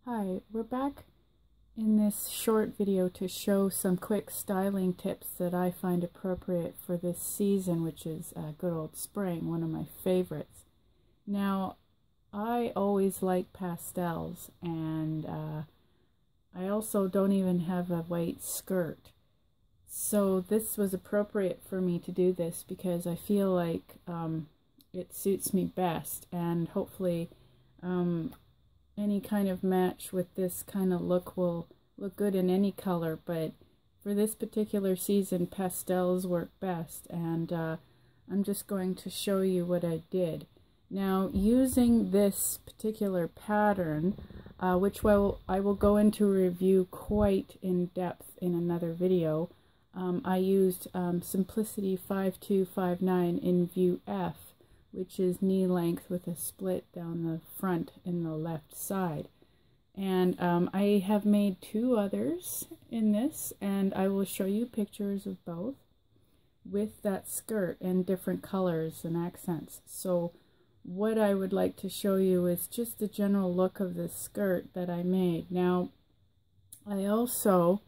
Hi, we're back in this short video to show some quick styling tips that I find appropriate for this season, which is good old spring, one of my favorites. Now, I always like pastels, and I also don't even have a white skirt. So this was appropriate for me to do this because I feel like it suits me best, and hopefully any kind of match with this kind of look will look good in any color, but for this particular season pastels work best, and I'm just going to show you what I did. Now, using this particular pattern, which I will go into review quite in depth in another video, I used Simplicity 5259 in view F, which is knee length with a split down the front in the left side. And I have made two others in this, and I will show you pictures of both with that skirt and different colors and accents. So what I would like to show you is just the general look of this skirt that I made. Now, I also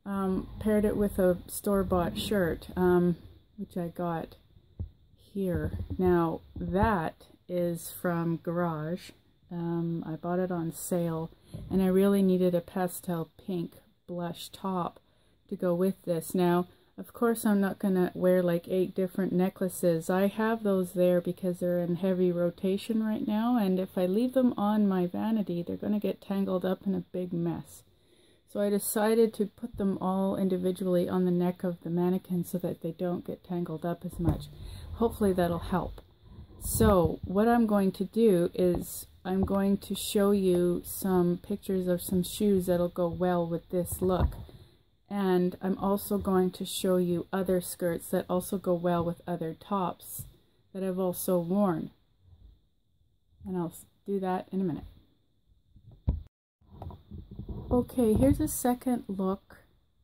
paired it with a store-bought shirt, which I got here. Now that is from Garage. I bought it on sale, and I really needed a pastel pink blush top to go with this. Now, of course, I'm not gonna wear like 8 different necklaces. I have those there because they're in heavy rotation right now, and if I leave them on my vanity, they're gonna get tangled up in a big mess. So I decided to put them all individually on the neck of the mannequin so that they don't get tangled up as much. Hopefully that'll help. So what I'm going to do is I'm going to show you some pictures of some shoes that'll go well with this look. And I'm also going to show you other skirts that also go well with other tops that I've also worn. And I'll do that in a minute. Okay, here's a second look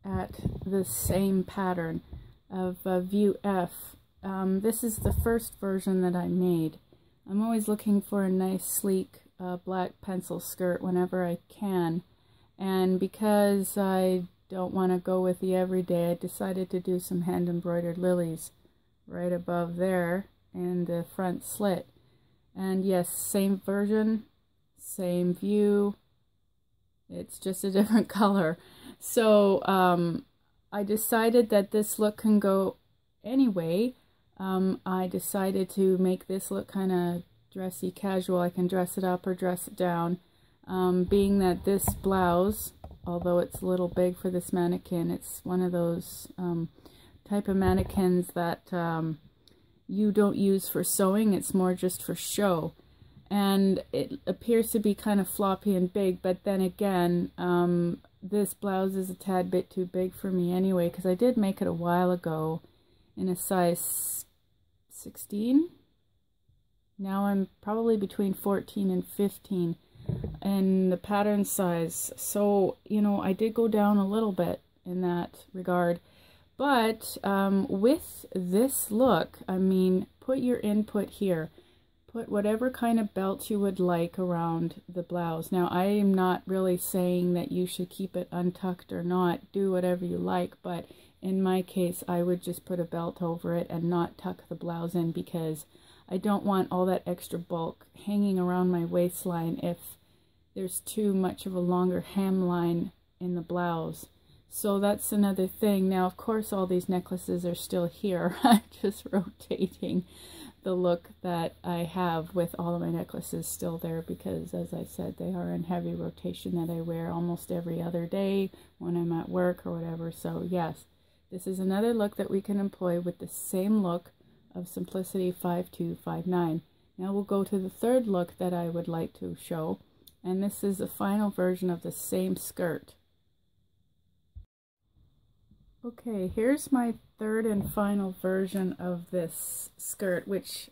at the same pattern of view F. This is the first version that I made. I'm always looking for a nice sleek black pencil skirt whenever I can, and because I don't want to go with the everyday, I decided to do some hand embroidered lilies right above there in the front slit. And yes, same version, same view, it's just a different color. So I decided that this look can go anyway. I decided to make this look kind of dressy casual. I can dress it up or dress it down. Being that this blouse, although it's a little big for this mannequin, it's one of those type of mannequins that you don't use for sewing, it's more just for show. And it appears to be kind of floppy and big, but then again, this blouse is a tad bit too big for me anyway, because I did make it a while ago in a size 16. Now I'm probably between 14 and 15 and the pattern size. So, you know, I did go down a little bit in that regard. But with this look, I mean, put your input here. Put whatever kind of belt you would like around the blouse. Now, I am not really saying that you should keep it untucked or not. Do whatever you like, but in my case, I would just put a belt over it and not tuck the blouse in, because I don't want all that extra bulk hanging around my waistline if there's too much of a longer hemline in the blouse. So that's another thing. Now, of course, all these necklaces are still here. I'm just rotating the look that I have with all of my necklaces still there, because as I said, they are in heavy rotation that I wear almost every other day when I'm at work or whatever. So yes, this is another look that we can employ with the same look of Simplicity 5259. Now we'll go to the third look that I would like to show, and this is the final version of the same skirt. Okay, here's my third and final version of this skirt, which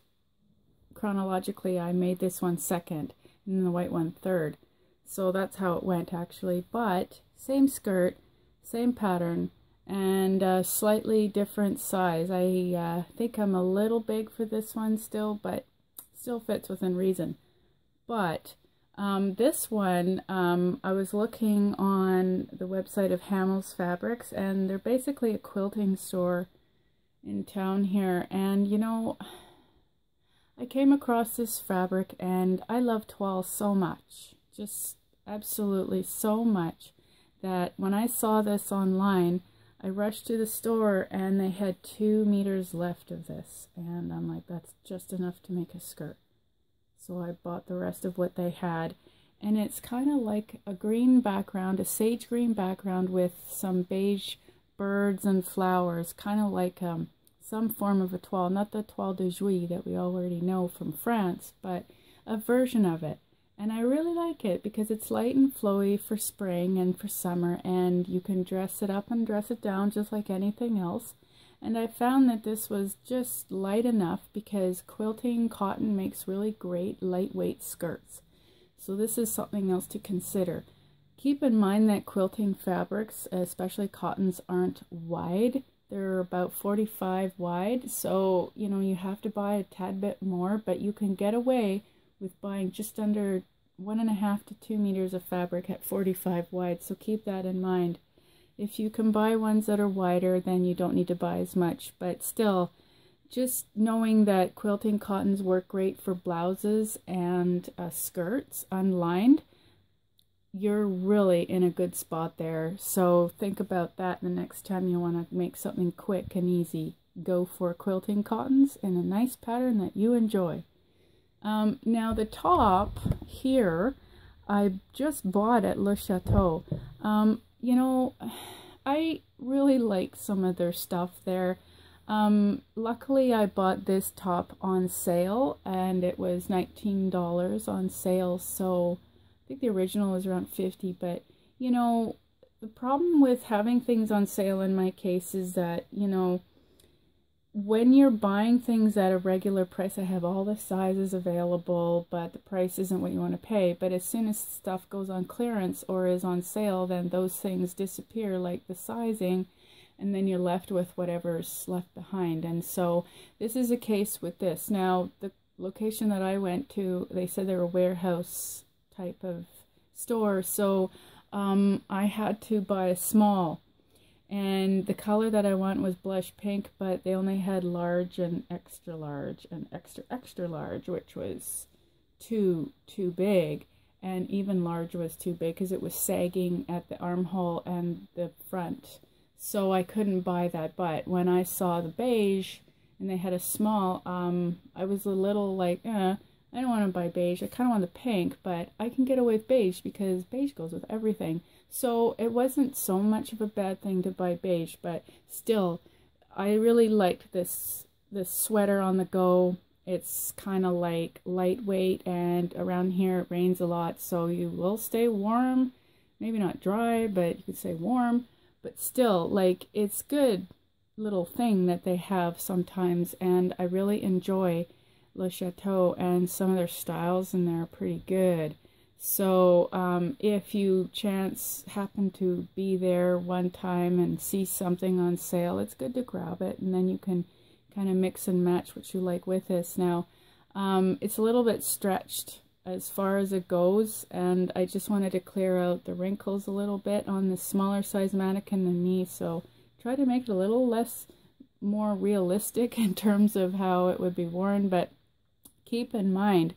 chronologically I made this one second and the white one third. So that's how it went actually, but same skirt, same pattern, and a slightly different size. I think I'm a little big for this one still, but still fits within reason. But This one, I was looking on the website of Hamill's Fabrics, and they're basically a quilting store in town here. And you know, I came across this fabric and I love toile so much, just absolutely so much, that when I saw this online, I rushed to the store and they had 2 meters left of this, and I'm like, that's just enough to make a skirt. So I bought the rest of what they had, and it's kind of like a green background, a sage green background with some beige birds and flowers, kind of like some form of a toile, not the toile de Jouy that we already know from France, but a version of it. And I really like it because it's light and flowy for spring and for summer, and you can dress it up and dress it down just like anything else. And I found that this was just light enough because quilting cotton makes really great lightweight skirts. So this is something else to consider. Keep in mind that quilting fabrics, especially cottons, aren't wide. They're about 45 wide, so you know you have to buy a tad bit more, but you can get away with buying just under 1.5 to 2 meters of fabric at 45 wide, so keep that in mind. If you can buy ones that are wider, then you don't need to buy as much, but still, just knowing that quilting cottons work great for blouses and skirts unlined, you're really in a good spot there. So think about that the next time you want to make something quick and easy. Go for quilting cottons in a nice pattern that you enjoy. Now the top here, I just bought at Le Chateau. You know, I really like some of their stuff there. Luckily I bought this top on sale, and it was $19 on sale, so I think the original was around 50, but you know, the problem with having things on sale in my case is that, you know, when you're buying things at a regular price, I have all the sizes available, but the price isn't what you want to pay. But as soon as stuff goes on clearance or is on sale, then those things disappear, like the sizing, and then you're left with whatever's left behind. And so this is a case with this. Now, the location that I went to, they said they were a warehouse type of store, so I had to buy a small. And the color that I want was blush pink, but they only had large and extra large and extra extra large, which was too big, and even large was too big because it was sagging at the armhole and the front. So I couldn't buy that. But when I saw the beige and they had a small, I was a little like, I don't want to buy beige. I kind of want the pink, but I can get away with beige because beige goes with everything. So it wasn't so much of a bad thing to buy beige, but still, I really liked this sweater on the go. It's kind of like lightweight, and around here it rains a lot, so you will stay warm. Maybe not dry, but you could say warm. But still, like, it's good little thing that they have sometimes, and I really enjoy Le Chateau, and some of their styles in there are pretty good. So if you happen to be there one time and see something on sale, it's good to grab it, and then you can kind of mix and match what you like with this. Now, it's a little bit stretched as far as it goes, and I just wanted to clear out the wrinkles a little bit on the smaller size mannequin than me, so try to make it a little more realistic in terms of how it would be worn. But keep in mind,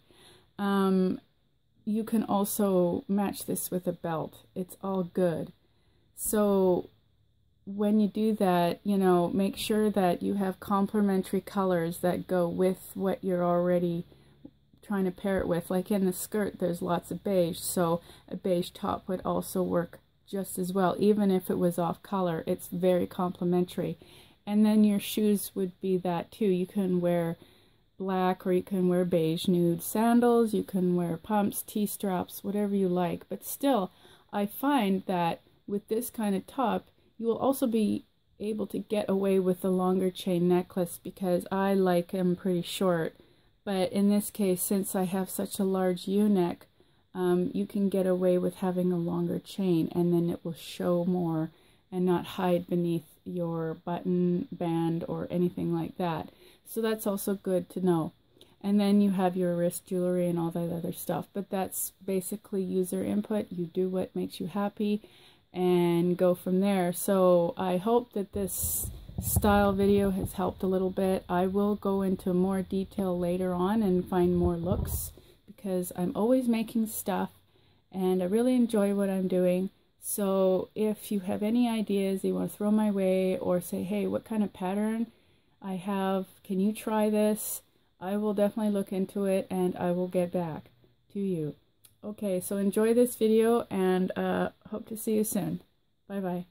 you can also match this with a belt. It's all good. So when you do that, you know, make sure that you have complementary colors that go with what you're already trying to pair it with. Like in the skirt, there's lots of beige, so a beige top would also work just as well. Even if it was off color, it's very complementary. And then your shoes would be that too. You can wear black, or you can wear beige nude sandals, you can wear pumps, T-straps, whatever you like. But still, I find that with this kind of top, you will also be able to get away with the longer chain necklace, because I like them pretty short. But in this case, since I have such a large U-neck, you can get away with having a longer chain, and then it will show more and not hide beneath your button band or anything like that. So that's also good to know. and then you have your wrist jewelry and all that other stuff. But that's basically user input. You do what makes you happy and go from there. So I hope that this style video has helped a little bit. I will go into more detail later on and find more looks, because I'm always making stuff and I really enjoy what I'm doing. So if you have any ideas you want to throw my way, or say, hey, what kind of pattern I have, can you try this? I will definitely look into it and I will get back to you. Okay, so enjoy this video and hope to see you soon. Bye bye.